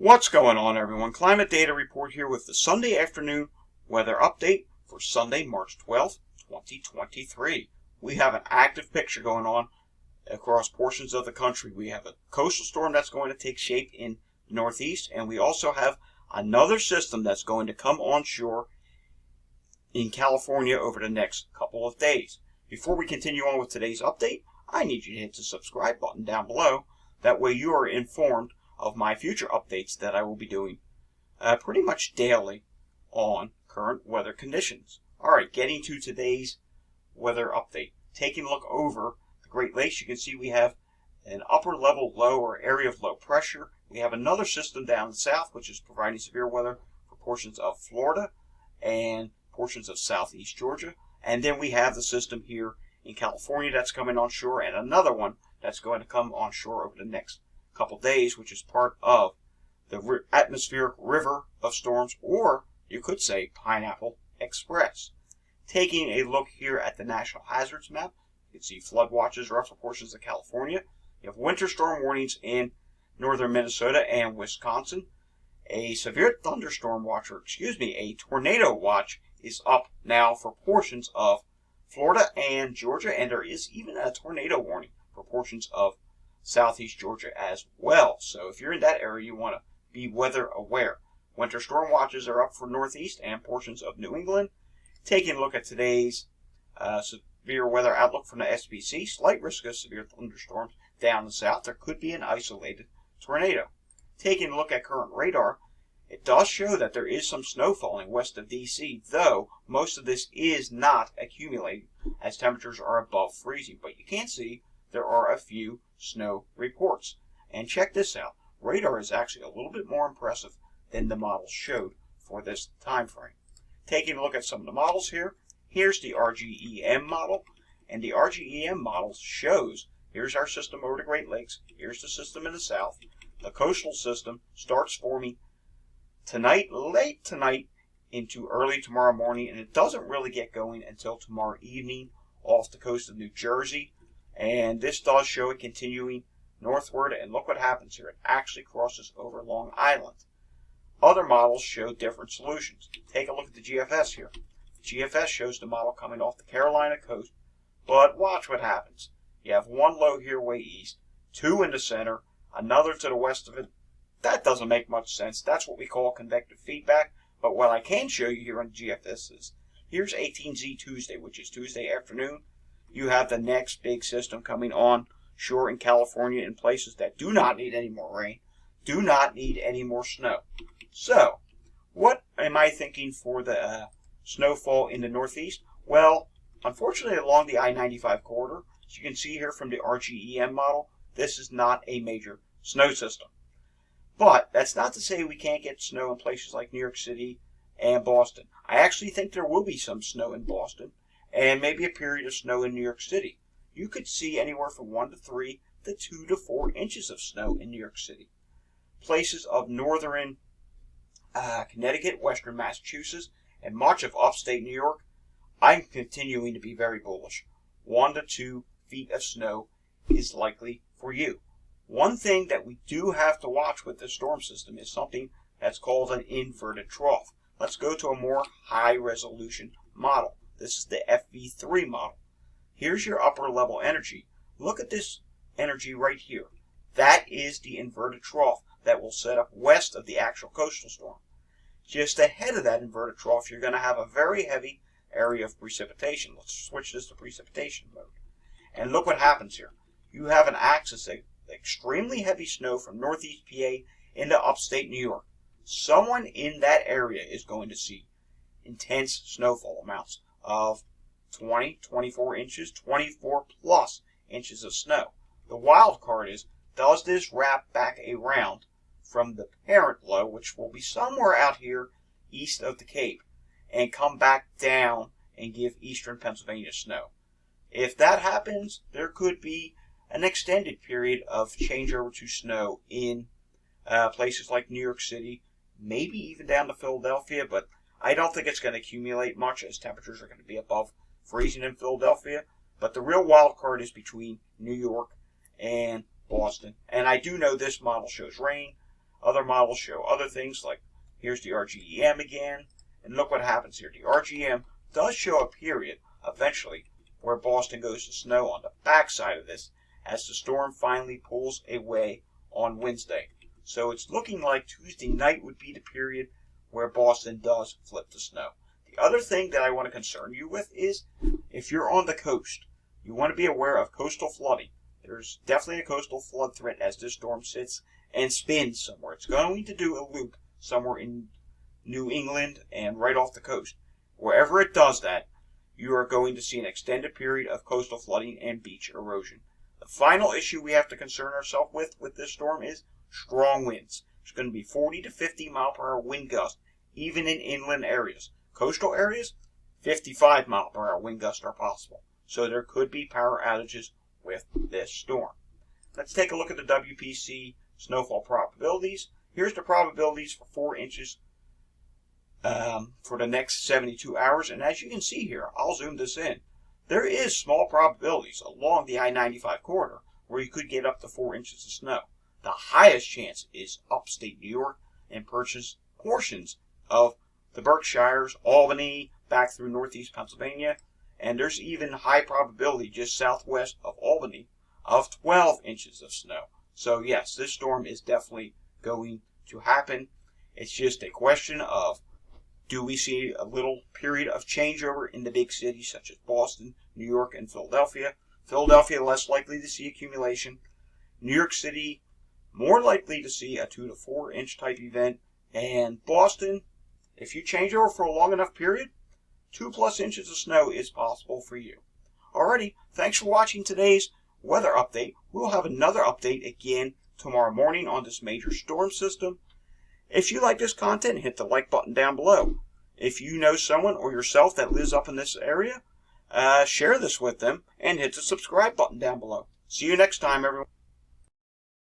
What's going on, everyone? Climate Data Report here with the Sunday afternoon weather update for Sunday, March 12th, 2023. We have an active picture going on across portions of the country. We have a coastal storm that's going to take shape in the northeast, and we also have another system that's going to come onshore in California over the next couple of days. Before we continue on with today's update, I need you to hit the subscribe button down below. That way you are informed of my future updates that I will be doing pretty much daily on current weather conditions. Alright, getting to today's weather update. Taking a look over the Great Lakes, you can see we have an upper level low or area of low pressure. We have another system down south which is providing severe weather for portions of Florida and portions of southeast Georgia. And then we have the system here in California that's coming onshore, and another one that's going to come onshore over the next couple days, which is part of the atmospheric river of storms, or you could say Pineapple Express. Taking a look here at the National Hazards Map, you can see flood watches are up for portions of California. You have winter storm warnings in northern Minnesota and Wisconsin. A severe thunderstorm watch, a tornado watch is up now for portions of Florida and Georgia, and there is even a tornado warning for portions of southeast Georgia as well. So if you're in that area, you want to be weather aware. Winter storm watches are up for northeast and portions of New England. Taking a look at today's severe weather outlook from the SPC, slight risk of severe thunderstorms down the south. There could be an isolated tornado. Taking a look at current radar, it does show that there is some snow falling west of DC, though most of this is not accumulating as temperatures are above freezing. But you can see there are a few snow reports. And check this out. Radar is actually a little bit more impressive than the models showed for this time frame. Taking a look at some of the models here. Here's the RGEM model. And the RGEM model shows, here's our system over the Great Lakes. Here's the system in the south. The coastal system starts forming tonight, late tonight into early tomorrow morning, and it doesn't really get going until tomorrow evening off the coast of New Jersey. And this does show it continuing northward, and look what happens here. It actually crosses over Long Island. Other models show different solutions. Take a look at the GFS here. GFS shows the model coming off the Carolina coast, but watch what happens. You have one low here way east, two in the center, another to the west of it. That doesn't make much sense. That's what we call convective feedback. But what I can show you here on GFS is, here's 18Z Tuesday, which is Tuesday afternoon. You have the next big system coming on shore in California in places that do not need any more rain, do not need any more snow. So, what am I thinking for the snowfall in the northeast? Well, unfortunately, along the I-95 corridor, as you can see here from the RGEM model, this is not a major snow system. But that's not to say we can't get snow in places like New York City and Boston. I actually think there will be some snow in Boston and maybe a period of snow in New York City. You could see anywhere from 1 to 3 to 2 to 4 inches of snow in New York City. Places of northern Connecticut, western Massachusetts, and much of upstate New York, I'm continuing to be very bullish. 1 to 2 feet of snow is likely for you. One thing that we do have to watch with this storm system is something that's called an inverted trough. Let's go to a more high-resolution model. This is the FV3 model. Here's your upper level energy. Look at this energy right here. That is the inverted trough that will set up west of the actual coastal storm. Just ahead of that inverted trough, you're going to have a very heavy area of precipitation. Let's switch this to precipitation mode. And look what happens here. You have an axis of extremely heavy snow from northeast PA into upstate New York. Someone in that area is going to see intense snowfall amounts of 20, 24 inches, 24 plus inches of snow. The wild card is, does this wrap back around from the parent low, which will be somewhere out here east of the Cape, and come back down and give eastern Pennsylvania snow? If that happens, there could be an extended period of changeover to snow in places like New York City, maybe even down to Philadelphia, but I don't think it's going to accumulate much as temperatures are going to be above freezing in Philadelphia. But the real wild card is between New York and Boston. And I do know this model shows rain. Other models show other things, like here's the RGEM again, and look what happens here. The RGEM does show a period eventually where Boston goes to snow on the backside of this as the storm finally pulls away on Wednesday. So it's looking like Tuesday night would be the period where Boston does flip to snow. The other thing that I want to concern you with is if you're on the coast, you want to be aware of coastal flooding. There's definitely a coastal flood threat as this storm sits and spins somewhere. It's going to do a loop somewhere in New England and right off the coast. Wherever it does that, you are going to see an extended period of coastal flooding and beach erosion. The final issue we have to concern ourselves with this storm is strong winds. There's going to be 40 to 50 mile per hour wind gusts, even in inland areas. Coastal areas, 55 mile per hour wind gusts are possible. So there could be power outages with this storm. Let's take a look at the WPC snowfall probabilities. Here's the probabilities for 4 inches for the next 72 hours. And as you can see here, I'll zoom this in. There is small probabilities along the I-95 corridor where you could get up to 4 inches of snow. The highest chance is upstate New York and portions of the Berkshires, Albany, back through northeast Pennsylvania. And there's even high probability just southwest of Albany of 12 inches of snow. So yes, this storm is definitely going to happen. It's just a question of, do we see a little period of changeover in the big cities such as Boston, New York, and Philadelphia? Philadelphia less likely to see accumulation. New York City more likely to see a 2 to 4 inch type event. And Boston, if you change over for a long enough period, 2+ inches of snow is possible for you. Alrighty, thanks for watching today's weather update. We'll have another update again tomorrow morning on this major storm system. If you like this content, hit the like button down below. If you know someone or yourself that lives up in this area, share this with them and hit the subscribe button down below. See you next time, everyone.